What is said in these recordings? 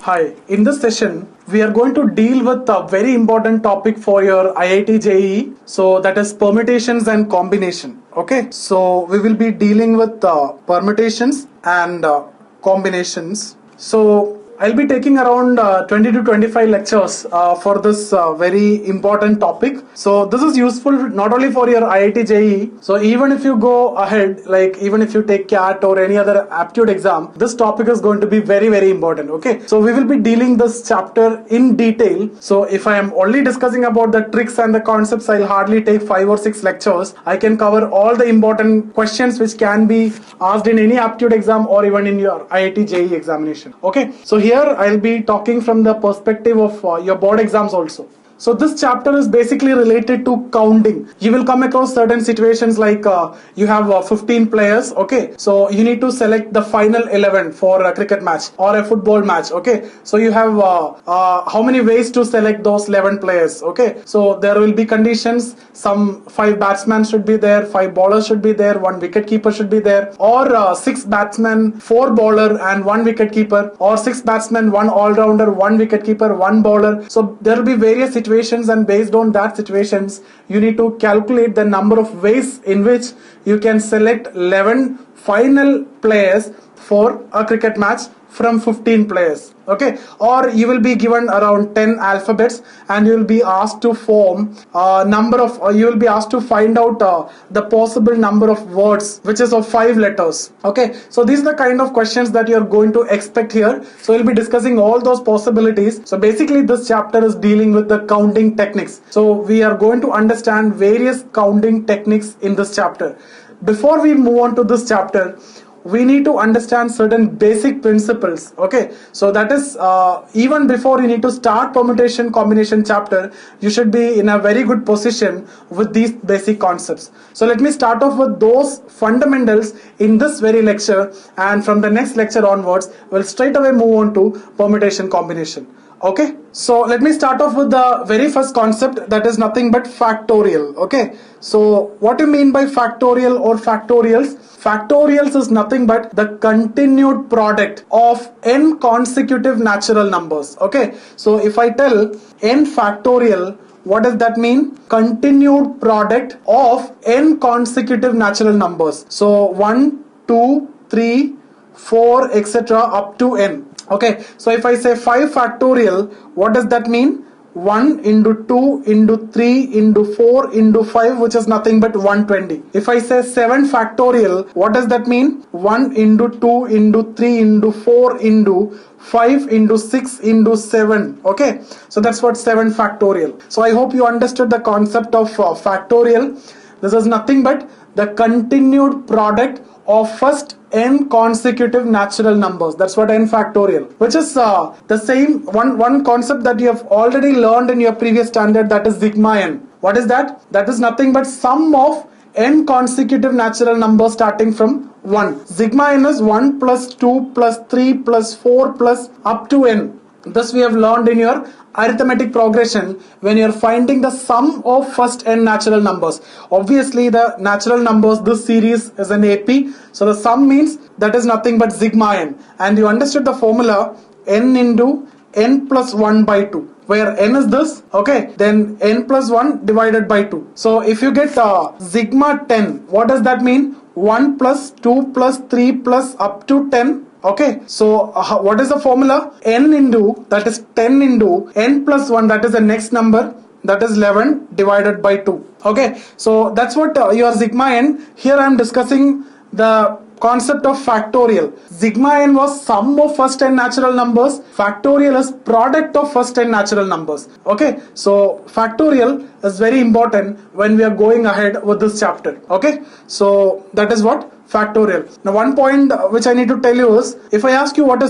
Hi, in this session, we are going to deal with a very important topic for your Iit-Jee. So that is permutations and combination. Okay, so we will be dealing with permutations and combinations. So I'll be taking around 20 to 25 lectures for this very important topic. So this is useful not only for your Iit-Jee. So even if you go ahead, like even if you take CAT or any other aptitude exam, this topic is going to be very important. Okay, so we will be dealing this chapter in detail. So if I am only discussing about the tricks and the concepts, I'll hardly take 5 or 6 lectures. I can cover all the important questions which can be asked in any aptitude exam or even in your Iit-Jee examination. Okay, so here I'll be talking from the perspective of your board exams also. So this chapter is basically related to counting. You will come across certain situations like you have 15 players, okay? So you need to select the final 11 for a cricket match or a football match, okay? So you have how many ways to select those 11 players, okay? So there will be conditions. Some 5 batsmen should be there, 5 bowlers should be there, 1 wicket keeper should be there, or 6 batsmen, 4 bowler and 1 wicket keeper, or 6 batsmen, 1 all-rounder, 1 wicket keeper, 1 bowler. So there will be various situations, and based on that situations you need to calculate the number of ways in which you can select 11 final players for a cricket match from 15 players, okay? Or you will be given around 10 alphabets and you will be asked to form you will be asked to find out the possible number of words which is of 5 letters, okay? So these are the kind of questions that you are going to expect here. So we'll be discussing all those possibilities. So basically this chapter is dealing with the counting techniques. So we are going to understand various counting techniques in this chapter. Before we move on to this chapter, we need to understand certain basic principles, okay? So that is even before you need to start permutation combination chapter, you should be in a very good position with these basic concepts. So let me start off with those fundamentals in this very lecture, and from the next lecture onwards we'll straight away move on to permutation combination. Okay, so let me start off with the very first concept, that is nothing but factorial. Okay, so what do you mean by factorial or factorials? Factorials is nothing but the continued product of n consecutive natural numbers. Okay, so if I tell n factorial, what does that mean? Continued product of n consecutive natural numbers. So 1, 2, 3, 4, etc. up to n. Okay, so if I say 5 factorial, what does that mean? 1 into 2 into 3 into 4 into 5, which is nothing but 120. If I say 7 factorial, what does that mean? 1 into 2 into 3 into 4 into 5 into 6 into 7. Okay, so that's what 7 factorial. So I hope you understood the concept of factorial. This is nothing but the continued product of first n consecutive natural numbers. That's what n factorial, which is the same one concept that you have already learned in your previous standard, that is sigma n. What is that? That is nothing but sum of n consecutive natural numbers starting from 1. Sigma n is 1 plus 2 plus 3 plus 4 plus up to n. This we have learned in your arithmetic progression when you are finding the sum of first n natural numbers. Obviously the natural numbers, this series is an AP, so the sum means that is nothing but sigma n, and you understood the formula n into n plus 1 by 2, where n is this, okay, then n plus 1 divided by 2. So if you get sigma 10, what does that mean? 1 plus 2 plus 3 plus up to 10. Okay, so what is the formula? N into, that is 10 into n plus 1, that is the next number, that is 11 divided by 2. Okay, so that's what your sigma n. Here I am discussing the concept of factorial. Sigma n was sum of first n natural numbers. Factorial is product of first n natural numbers. Okay, so factorial is very important when we are going ahead with this chapter. Okay, so that is what factorial. Now one point which I need to tell you is, if I ask you what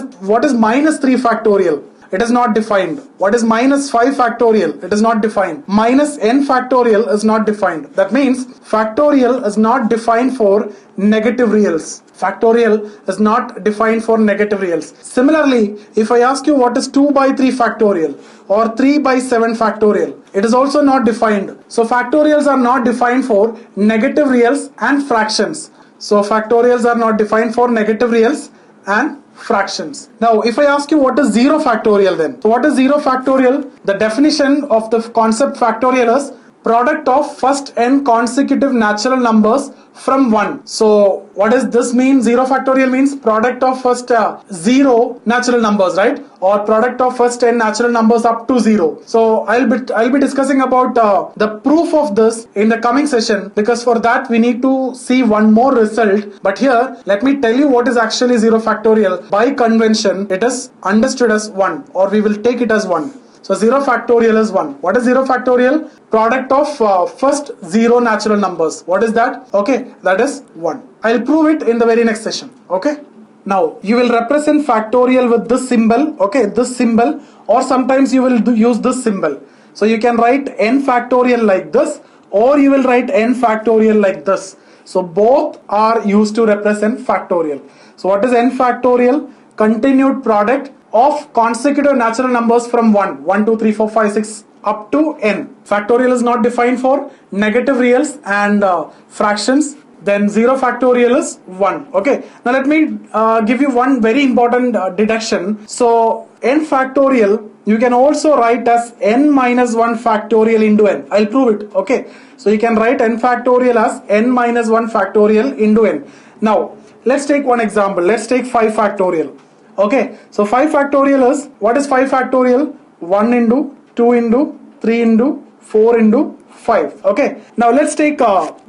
is minus 3 factorial, it is not defined. What is minus 5 factorial? It is not defined. Minus n factorial is not defined. That means factorial is not defined for negative reals. Factorial is not defined for negative reals. Similarly, if I ask you what is 2 by 3 factorial or 3 by 7 factorial, it is also not defined. So factorials are not defined for negative reals and fractions. So factorials are not defined for negative reals and fractions. Now if I ask you what is 0 factorial then? So what is 0 factorial? The definition of the concept factorial is product of first n consecutive natural numbers from 1. So what does this mean? 0 factorial means product of first 0 natural numbers, right? Or product of first n natural numbers up to 0. So I'll be discussing about the proof of this in the coming session, because for that we need to see one more result. But here let me tell you what is actually 0 factorial. By convention it is understood as 1, or we will take it as 1. So 0 factorial is 1. What is 0 factorial? Product of first 0 natural numbers. What is that? Okay, that is 1. I'll prove it in the very next session. Okay. Now you will represent factorial with this symbol. Okay, this symbol, or sometimes you will use this symbol. So you can write n factorial like this, or you will write n factorial like this. So both are used to represent factorial. So what is n factorial? Continued product of consecutive natural numbers from 1, 2, 3, 4, 5, 6 up to n. Factorial is not defined for negative reals and fractions. Then 0 factorial is 1. Okay. Now let me give you one very important deduction. So n factorial you can also write as n minus 1 factorial into n. I'll prove it. Okay. So you can write n factorial as n minus 1 factorial into n. Now let's take one example. Let's take 5 factorial. Okay, so 5 factorial is, what is 5 factorial? 1 into 2 into 3 into 4 into 5. Okay, now let's take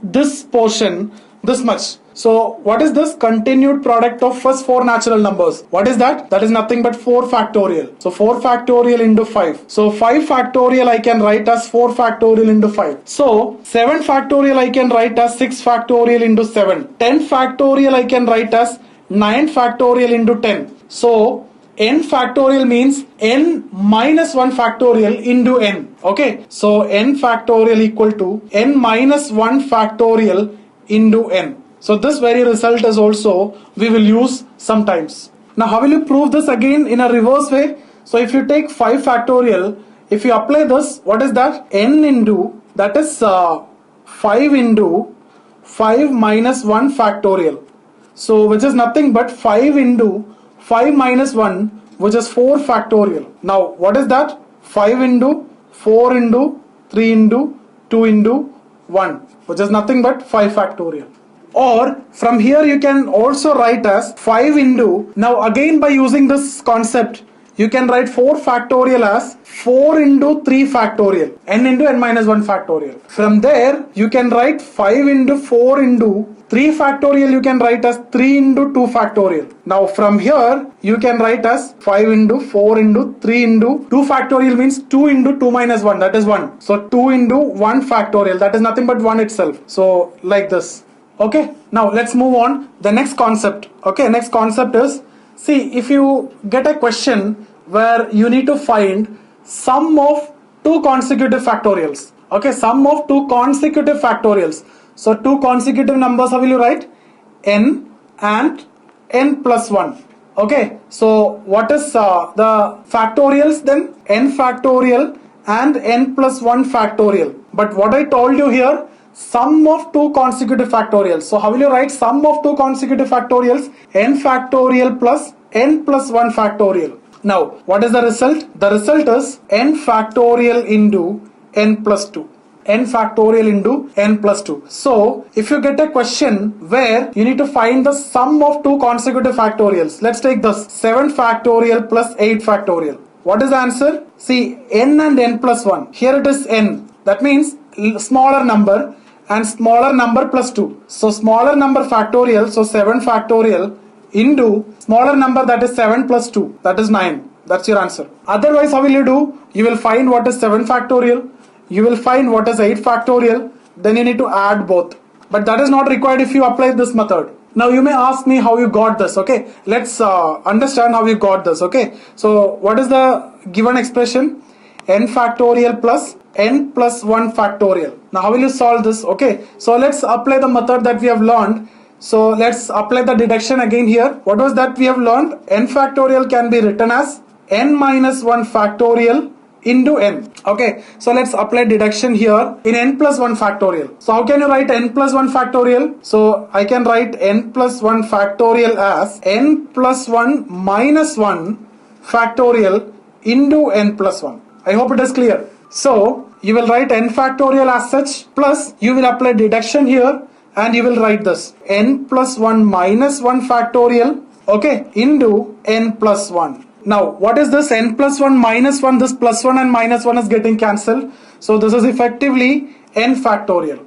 this portion, this much. So what is this? Continued product of first 4 natural numbers. What is that? That is nothing but 4 factorial. So 4 factorial into 5. So 5 factorial I can write as 4 factorial into 5. So 7 factorial I can write as 6 factorial into 7. 10 factorial I can write as 9 factorial into 10. So n factorial means n minus 1 factorial into n. Okay, so n factorial equal to n minus 1 factorial into n. So this very result is also we will use sometimes. Now how will you prove this again in a reverse way? So if you take 5 factorial, if you apply this, what is that? N into, that is 5 into 5 minus 1 factorial. So which is nothing but 5 into 5 minus 1, which is 4 factorial. Now what is that? 5 into 4 into 3 into 2 into 1, which is nothing but 5 factorial. Or from here you can also write as 5 into, now again by using this concept you can write 4 factorial as 4 into 3 factorial, n into n minus 1 factorial. From there you can write 5 into 4 into 3 factorial, you can write as 3 into 2 factorial. Now from here you can write as 5 into 4 into 3 into 2 factorial means 2 into 2 minus 1, that is 1. So 2 into 1 factorial, that is nothing but 1 itself. So like this. Okay, now let's move on. The next concept. Okay, next concept is, see, if you get a question where you need to find sum of 2 consecutive factorials. Okay, sum of 2 consecutive factorials. So 2 consecutive numbers, how will you write? N and n plus 1. Okay, so what is the factorials then? N factorial and n plus 1 factorial. But what I told you here, sum of 2 consecutive factorials. So how will you write sum of 2 consecutive factorials? N factorial plus n plus 1 factorial. Now what is the result? The result is n factorial into n plus 2. N factorial into n plus 2. So if you get a question where you need to find the sum of 2 consecutive factorials, let's take this 7 factorial plus 8 factorial. What is the answer? See, n and n plus 1. Here it is n. That means smaller number and smaller number plus 2. So smaller number factorial, so 7 factorial into smaller number, that is 7 plus 2, that is 9. That's your answer. Otherwise how will you do? You will find what is 7 factorial, you will find what is 8 factorial, then you need to add both. But that is not required if you apply this method. Now you may ask me how you got this. Okay, let's understand how you got this. Okay, so what is the given expression? N factorial plus n plus 1 factorial. Now how will you solve this? Okay, so let's apply the method that we have learned. So let's apply the deduction again here. What was that we have learned? N factorial can be written as n minus 1 factorial into n. Okay, so let's apply deduction here in n plus 1 factorial. So how can you write n plus 1 factorial? So I can write n plus 1 factorial as n plus 1 minus 1 factorial into n plus 1. I hope it is clear. So you will write n factorial as such, plus you will apply deduction here and you will write this n plus 1 minus 1 factorial, okay, into n plus 1. Now what is this n plus 1 minus 1? This plus 1 and minus 1 is getting cancelled. So this is effectively n factorial.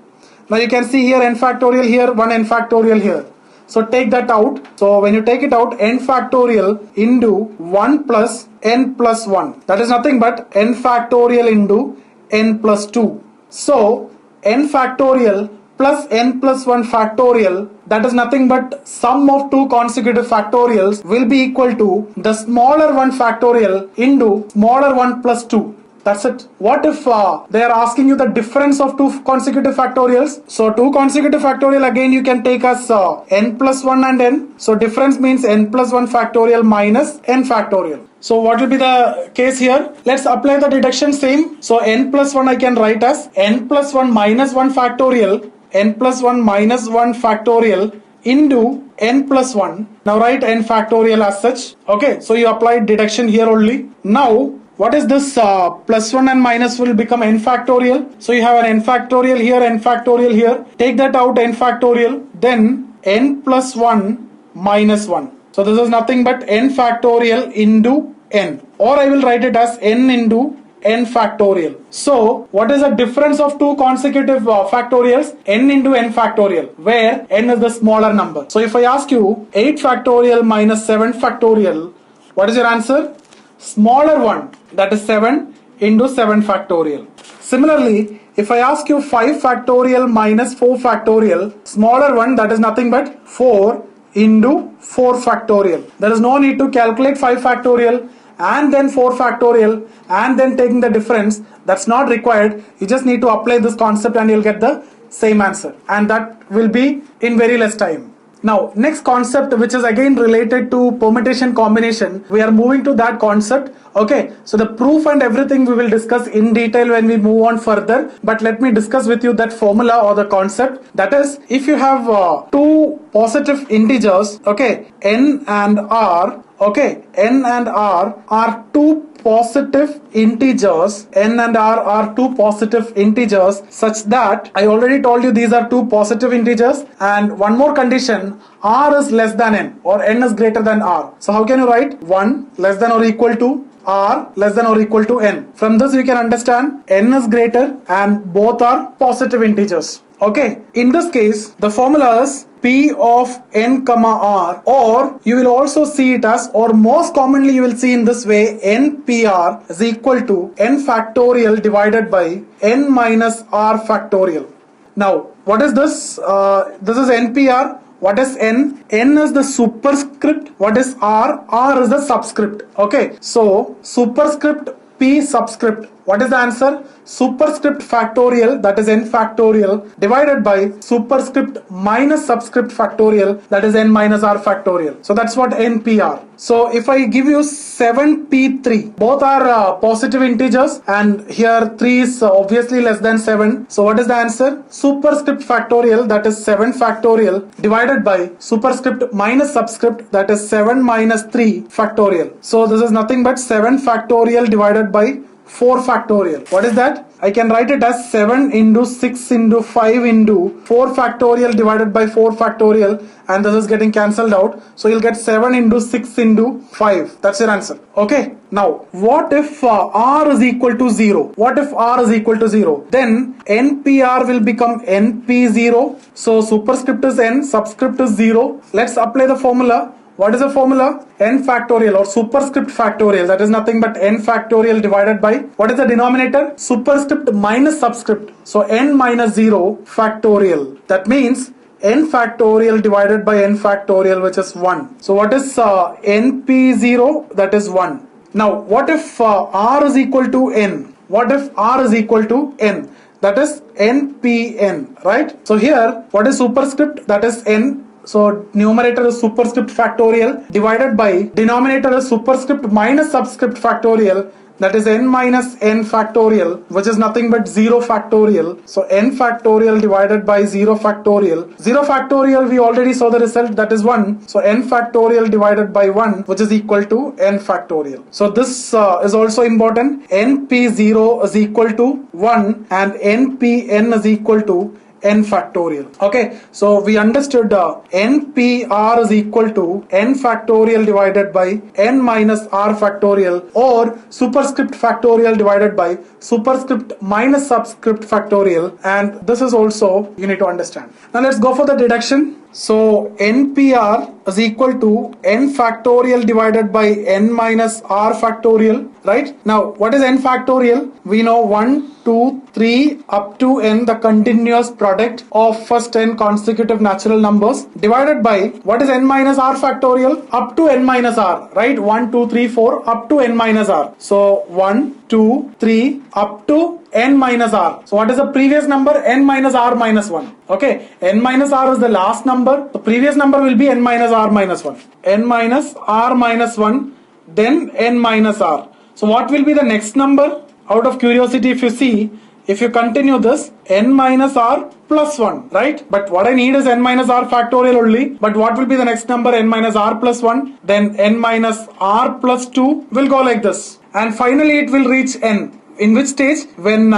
Now you can see here n factorial here, 1 n factorial here. So take that out. So when you take it out, n factorial into 1 plus n plus 1. That is nothing but n factorial into n plus 2. So n factorial plus n plus 1 factorial, that is nothing but sum of two consecutive factorials will be equal to the smaller one factorial into smaller 1 plus 2. That's it. What if they are asking you the difference of two consecutive factorials? So two consecutive factorial, again you can take as n plus 1 and n. So difference means n plus 1 factorial minus n factorial. So what will be the case here? Let's apply the deduction same. So n plus 1 I can write as n plus 1 minus 1 factorial, n plus 1 minus 1 factorial into n plus 1. Now write n factorial as such. Okay, so you apply deduction here only. Now what is this plus 1 and minus will become n factorial. So you have an n factorial here, n factorial here. Take that out, n factorial. Then n plus 1 minus 1. So this is nothing but n factorial into n. Or I will write it as n into n factorial. So what is the difference of two consecutive factorials? N into n factorial, where n is the smaller number. So if I ask you 8 factorial minus 7 factorial, what is your answer? Smaller one, that is 7 into 7 factorial. Similarly, if I ask you 5 factorial minus 4 factorial, smaller one, that is nothing but 4 into 4 factorial. There is no need to calculate 5 factorial and then 4 factorial and then taking the difference. That's not required. You just need to apply this concept and you'll get the same answer, and that will be in very less time. Now next concept, which is again related to permutation combination, we are moving to that concept. Okay, so the proof and everything we will discuss in detail when we move on further, but let me discuss with you that formula or the concept. That is, if you have two positive integers, okay, n and r, okay, n and r are two positive integers, n and r are two positive integers, such that I already told you these are two positive integers, and one more condition, r is less than n or n is greater than r. So how can you write 1 less than or equal to r less than or equal to n? From this you can understand n is greater and both are positive integers. Okay, in this case the formula is P of n comma r, or you will also see it as, or most commonly you will see in this way, npr is equal to n factorial divided by n minus r factorial. Now what is this? This is npr. What is n? N is the superscript. What is r? R is the subscript. Okay, so superscript p subscript. What is the answer? Superscript factorial, that is n factorial, divided by superscript minus subscript factorial, that is n minus r factorial. So that's what npr. So if I give you 7p3, both are positive integers, and here 3 is obviously less than 7. So what is the answer? Superscript factorial, that is 7 factorial, divided by superscript minus subscript, that is 7 minus 3 factorial. So this is nothing but 7 factorial divided by 4 factorial. What is that? I can write it as 7 into 6 into 5 into 4 factorial divided by 4 factorial, and this is getting cancelled out. So you'll get 7 into 6 into 5. That's your answer. Okay. Now, what if r is equal to 0? What if r is equal to 0? Then npr will become np0. So superscript is n, subscript is 0. Let's apply the formula. What is the formula? N factorial or superscript factorial, that is nothing but n factorial divided by, what is the denominator? Superscript minus subscript. So n minus 0 factorial. That means n factorial divided by n factorial, which is 1. So what is np0? That is 1. Now what if r is equal to n? What if r is equal to n? That is npn, right? So here what is superscript? That is n. So numerator is superscript factorial divided by denominator is superscript minus subscript factorial, that is n minus n factorial, which is nothing but 0 factorial. So n factorial divided by 0 factorial. 0 factorial, we already saw the result, that is 1. So n factorial divided by 1, which is equal to n factorial. So this is also important. np0 is equal to 1 and npn is equal to n factorial. Okay, so we understood npr is equal to n factorial divided by n minus r factorial, or superscript factorial divided by superscript minus subscript factorial, and this is also you need to understand. Now let's go for the deduction. So npr is equal to n factorial divided by n minus r factorial, right? Now what is n factorial? We know 1, 2, 3 up to n, the continuous product of first n consecutive natural numbers, divided by what is n minus r factorial? Up to n minus r, right? 1, 2, 3, 4 up to n minus r. So 1, 2, 3 up to n minus r. So what is the previous number? N minus r minus 1. Okay, n minus r is the last number. The previous number will be n minus r minus 1. N minus r minus 1, then n minus r. So what will be the next number? Out of curiosity, if you see, if you continue this, n minus r plus 1, right? But what I need is n minus r factorial only. But what will be the next number? N minus r plus 1, then n minus r plus 2 will go like this. And finally it will reach n. In which stage? When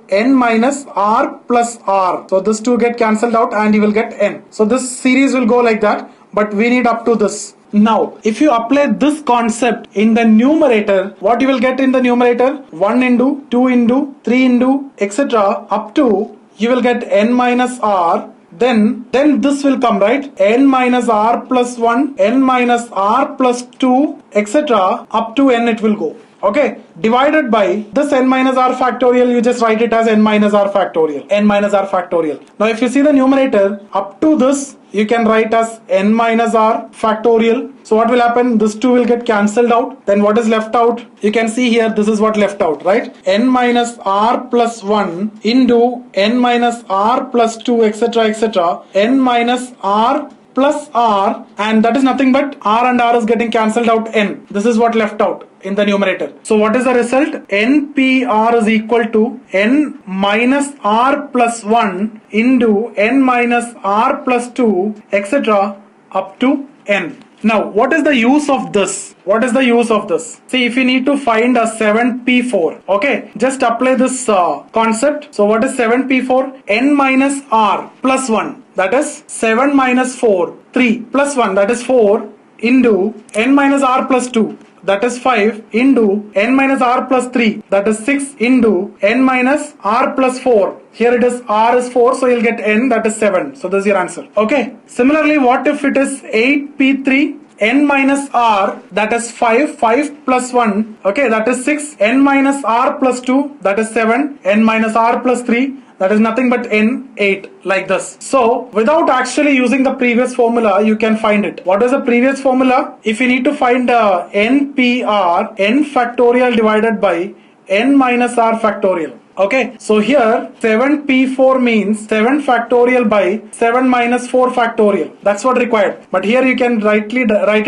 n minus r plus r. So this 2 get cancelled out and you will get n. So this series will go like that, but we need up to this. Now, if you apply this concept in the numerator, what you will get in the numerator? 1 into, 2 into, 3 into, etc. up to you will get n minus r. Then this will come, right? N minus r plus 1, n minus r plus 2, etc. up to n it will go. Okay, divided by this n minus r factorial, you just write it as n minus r factorial, n minus r factorial. Now if you see the numerator, up to this you can write as n minus r factorial. So what will happen? This 2 will get cancelled out. Then what is left out? You can see here, this is what left out, right? N minus r plus 1 into n minus r plus 2, etc., etc. n minus r plus r, and that is nothing but r and r is getting cancelled out, n. This is what left out in the numerator. So what is the result? npr is equal to n minus r plus 1 into n minus r plus 2, etc. up to n. Now what is the use of this? What is the use of this? See, if you need to find a 7p4, okay, just apply this concept. So what is 7p4? n minus r plus 1, that is 7 minus 4, 3 plus 1, that is 4 into n minus r plus 2, that is 5 into n minus r plus 3, that is 6 into n minus r plus 4. Here it is r is 4, so you'll get n, that is 7. So this is your answer. Okay. Similarly, what if it is 8p3? n minus r, that is 5 plus 1, okay, that is 6, n minus r plus 2, that is 7, n minus r plus 3, that is nothing but n, 8, like this. So without actually using the previous formula, you can find it. What is the previous formula? If you need to find npr, n factorial divided by n minus r factorial. Okay, so here 7p4 means 7 factorial by 7 minus 4 factorial. That's what required. But here you can write it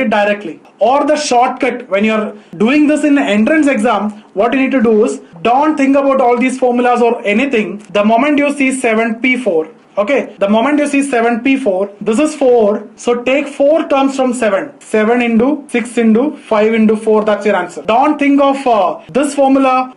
directly. Or the shortcut, when you're doing this in the entrance exam, what you need to do is, don't think about all these formulas or anything. The moment you see 7p4, okay, the moment you see 7p4, this is 4, so take 4 terms from 7. 7 into 6 into 5 into 4, that's your answer. Don't think of this formula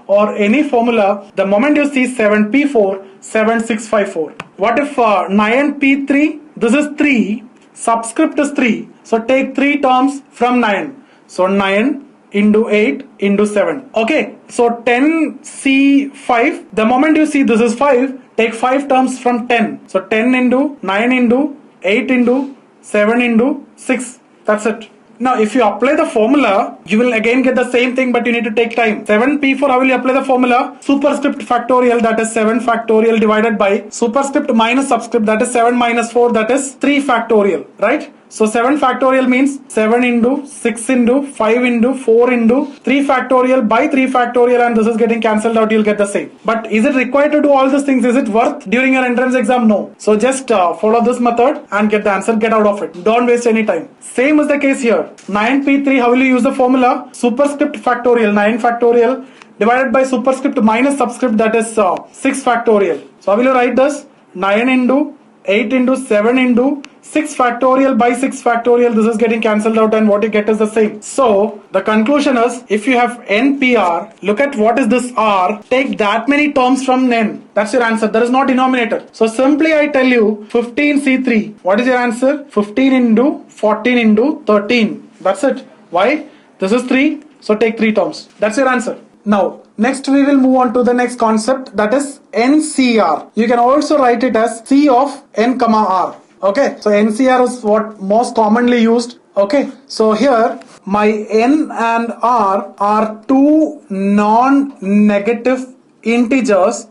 or any formula. The moment you see 7p4, 7654. What if 9p3? This is 3, subscript is 3, so take 3 terms from 9. So 9 into 8 into 7. Okay, so 10c5, the moment you see this is 5, take 5 terms from 10. So 10 into 9 into 8 into 7 into 6. That's it. Now if you apply the formula, you will again get the same thing, but you need to take time. 7p4, how will you apply the formula? Superscript factorial, that is 7 factorial divided by superscript minus subscript, that is 7 minus 4, that is 3 factorial, right? So 7 factorial means 7 into 6 into 5 into 4 into 3 factorial by 3 factorial, and this is getting cancelled out, you'll get the same. But is it required to do all these things? Is it worth during your entrance exam? No. So just follow this method and get the answer, get out of it. Don't waste any time. Same is the case here. 9p3, how will you use the formula? Superscript factorial, 9 factorial divided by superscript minus subscript, that is 6 factorial. So how will you write this? 9 into 8 into 7 into 6 factorial by 6 factorial. This is getting cancelled out, and what you get is the same. So the conclusion is, if you have NPR, look at what is this R, take that many terms from N. That's your answer. There is no denominator. So simply I tell you 15C3. What is your answer? 15 into 14 into 13. That's it. Why? This is 3. So take 3 terms. That's your answer. Now, next we will move on to the next concept, that is NCR. You can also write it as C of N comma R. Okay, so NCR is what most commonly used. Okay, so here my N and R are two non-negative integers.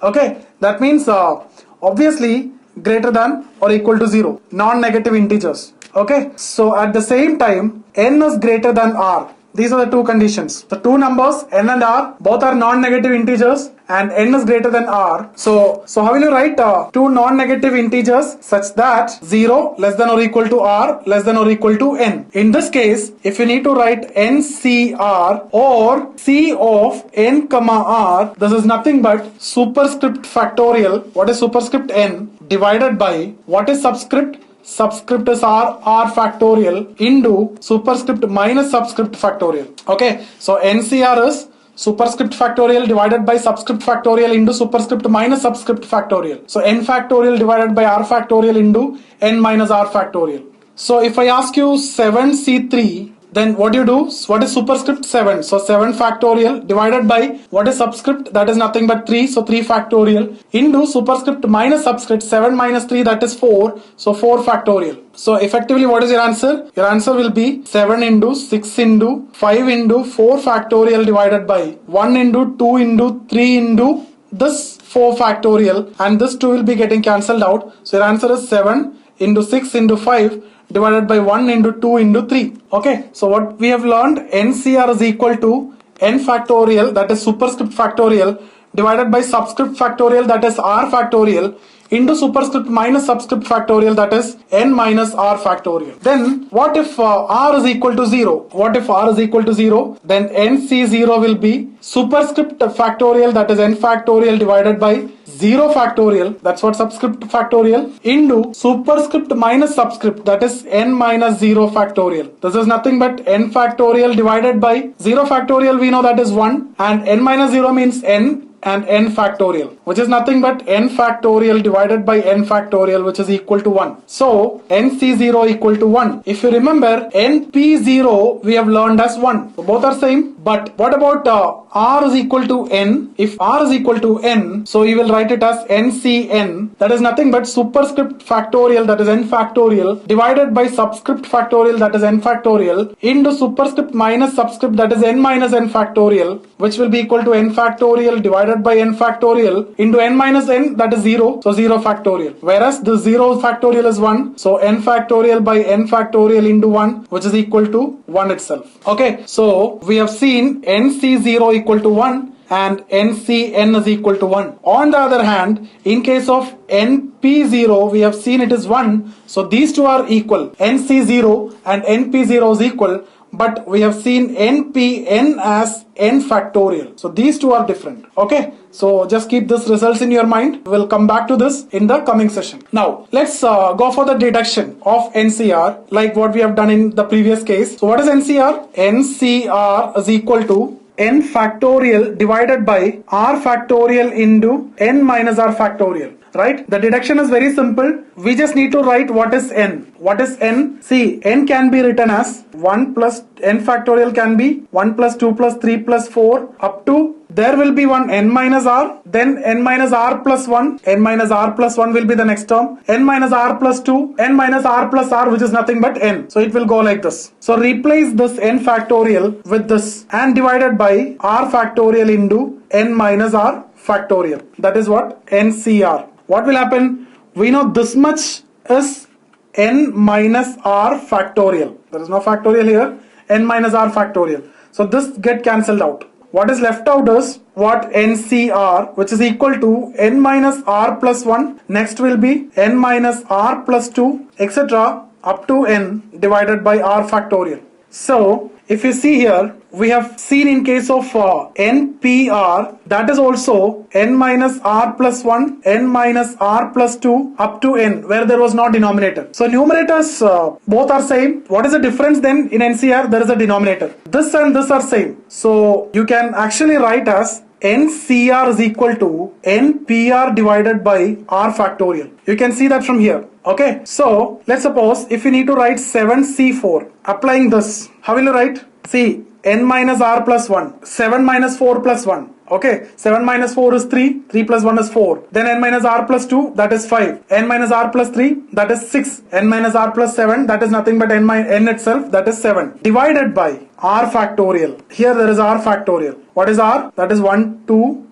Okay, that means obviously greater than or equal to 0. Non-negative integers. Okay, so at the same time N is greater than R. These are the two conditions. The two numbers N and R both are non-negative integers, and N is greater than R. So how will you write two non-negative integers such that 0 less than or equal to R less than or equal to N? In this case, if you need to write NCR or C of N comma R, this is nothing but superscript factorial. What is superscript N divided by what is subscript? Subscript is R factorial into superscript minus subscript factorial. Okay, so NCR is superscript factorial divided by subscript factorial into superscript minus subscript factorial. So N factorial divided by R factorial into N minus R factorial. So if I ask you 7C3, then what do you do? What is superscript? 7. So 7 factorial divided by what is subscript? That is nothing but 3. So 3 factorial into superscript minus subscript. 7 minus 3, that is 4. So 4 factorial. So effectively, what is your answer? Your answer will be 7 into 6 into 5 into 4 factorial divided by 1 into 2 into 3 into this 4 factorial, and this 2 will be getting cancelled out. So your answer is 7 into 6 into 5 divided by 1 into 2 into 3. Okay, so what we have learned, NCR is equal to N factorial, that is superscript factorial, divided by subscript factorial, that is R factorial, into superscript minus subscript factorial, that is N minus R factorial. Then what if R is equal to 0? What if R is equal to 0? Then NC0 will be superscript factorial, that is N factorial, divided by 0 factorial, that's what subscript factorial, into superscript minus subscript, that is N minus 0 factorial. This is nothing but N factorial divided by 0 factorial, we know that is 1, and N minus 0 means N, and N factorial, which is nothing but N factorial divided by N factorial, which is equal to 1. So NC0 equal to 1. If you remember, NP0 we have learned as 1. So both are same. But what about R is equal to N? If R is equal to N, so you will write it as NCN. That is nothing but superscript factorial, that is N factorial, divided by subscript factorial, that is N factorial, into superscript minus subscript, that is N minus N factorial, which will be equal to N factorial divided by N factorial into N minus N, that is 0. So 0 factorial. Whereas the 0 factorial is 1. So N factorial by N factorial into 1, which is equal to 1 itself. Okay, so we have seen NC0 equal to 1 and NCN is equal to 1. On the other hand, in case of NP0, we have seen it is 1. So these two are equal. NC0 and NP0 is equal. But we have seen NPN as N factorial. So these two are different. Okay. So just keep this results in your mind. We'll come back to this in the coming session. Now let's go for the deduction of NCR like what we have done in the previous case. So what is NCR? NCR is equal to N factorial divided by R factorial into N minus R factorial. Right? The deduction is very simple. We just need to write what is N. What is N? See, N can be written as 1 plus N factorial can be 1 plus 2 plus 3 plus 4 up to there will be one N minus R, then N minus R plus 1, N minus R plus 1 will be the next term, N minus R plus 2, N minus R plus R, which is nothing but N. So it will go like this. So replace this N factorial with this and divided by R factorial into N minus R factorial. That is what NCR. What will happen? We know this much is n minus r factorial. There is no factorial here. N minus r factorial. So this get cancelled out. What is left out is what NCR, which is equal to n minus r plus 1. Next will be n minus r plus 2, etc. up to n divided by r factorial. So if you see here, we have seen in case of NPR, that is also n minus r plus 1, n minus r plus 2 up to n, where there was no denominator. So numerators both are same. What is the difference then in NCR? There is a denominator. This and this are same. So you can actually write as NCR is equal to NPR divided by R factorial. You can see that from here. Okay, so let's suppose if you need to write 7C4, applying this, how will you write? See, n minus r plus 1, 7 minus 4 plus 1. Okay, 7 minus 4 is 3, 3 plus 1 is 4. Then n minus r plus 2, that is 5. N minus r plus 3, that is 6. N minus r plus 7, that is nothing but n itself, that is 7. Divided by r factorial. Here there is r factorial. What is r? That is 1, 2,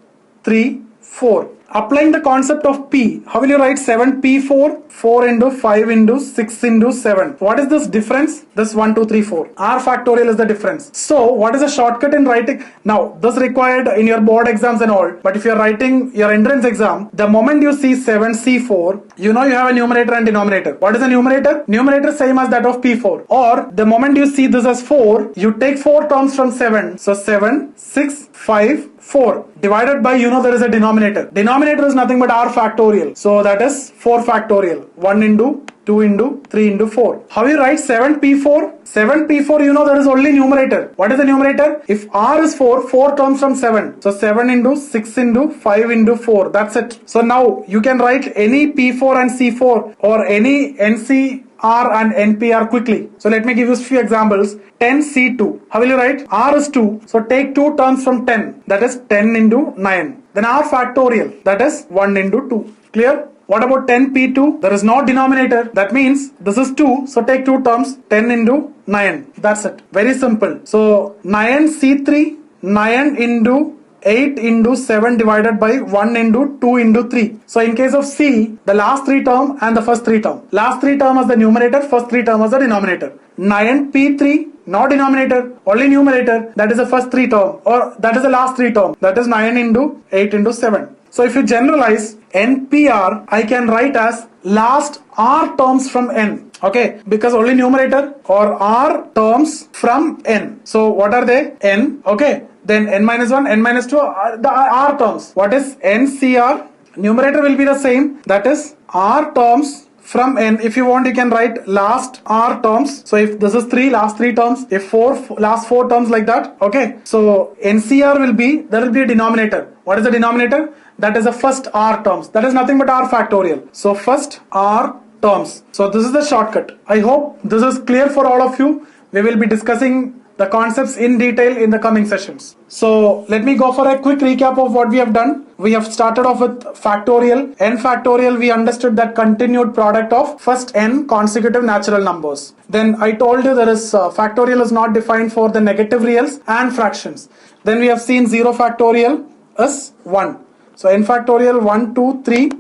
3, 4. Applying the concept of P, how will you write 7P4? 4 into 5 into 6 into 7. What is this difference? This 1, 2, 3, 4. R factorial is the difference. So what is the shortcut in writing? Now this required in your board exams and all, but if you are writing your entrance exam, the moment you see 7C4, you know you have a numerator and denominator. What is the numerator? Numerator same as that of P4. Or the moment you see this as 4, you take 4 terms from 7. So 7, 6, 5, 4 divided by, you know, there is a denominator. Denominator is nothing but r factorial. So that is 4 factorial. 1 into 2 into 3 into 4. How you write 7P4? 7P4, you know there is only numerator. What is the numerator? If r is 4, 4 terms from 7. So 7 into 6 into 5 into 4. That's it. So now you can write any P4 and C4 or any NC R and NPR quickly. So let me give you a few examples. 10C2. How will you write? R is 2. So take 2 terms from 10. That is 10 into 9. Then R factorial. That is 1 into 2. Clear? What about 10P2? There is no denominator. That means this is 2. So take 2 terms. 10 into 9. That's it. Very simple. So 9C3. 9 into 8 into 7 divided by 1 into 2 into 3. So in case of C, the last 3 term and the first 3 term. Last 3 term as the numerator, first 3 term as the denominator. 9P3, no denominator, only numerator. That is the first 3 term, or that is the last 3 term. That is 9 into 8 into 7. So if you generalize NPR, I can write as last R terms from N. Okay, because only numerator or R terms from N. So what are they? N. Okay. Then n minus 1, n minus 2 are the r terms. What is NCR? Numerator will be the same. That is r terms from n. If you want, you can write last r terms. So if this is 3, last 3 terms. If 4, last 4 terms, like that. Okay. So NCR will be, there will be a denominator. What is the denominator? That is the first r terms. That is nothing but r factorial. So first r terms. So this is the shortcut. I hope this is clear for all of you. We will be discussing the concepts in detail in the coming sessions. So let me go for a quick recap of what we have done. We have started off with factorial. N factorial, we understood that continued product of first n consecutive natural numbers. Then I told you there is factorial is not defined for the negative reals and fractions. Then we have seen 0 factorial is 1. So n factorial 1, 2, 3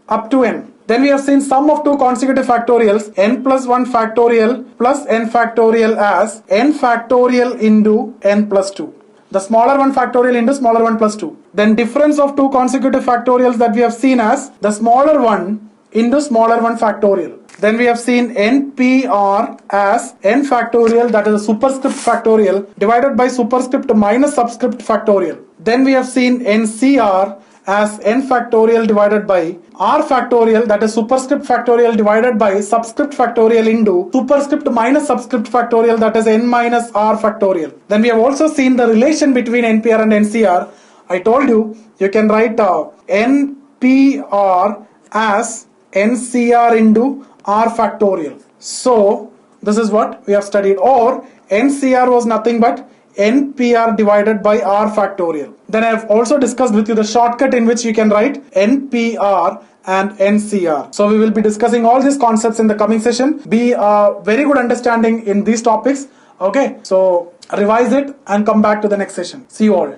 up to n. Then we have seen sum of 2 consecutive factorials, n plus 1 factorial plus n factorial as n factorial into n plus 2. The smaller one factorial into smaller one plus 2. Then difference of 2 consecutive factorials that we have seen as the smaller one into smaller one factorial. Then we have seen NPR as n factorial, that is a superscript factorial, divided by superscript minus subscript factorial. Then we have seen NCR as n factorial divided by r factorial, that is superscript factorial divided by subscript factorial into superscript minus subscript factorial, that is n minus r factorial. Then we have also seen the relation between NPR and NCR. I told you, you can write NPR as NCR into r factorial. So this is what we have studied. Or NCR was nothing but NPR divided by r factorial. Then I have also discussed with you the shortcut in which you can write NPR and NCR. So we will be discussing all these concepts in the coming session. Be very good understanding in these topics. Okay, so revise it and come back to the next session. See you all.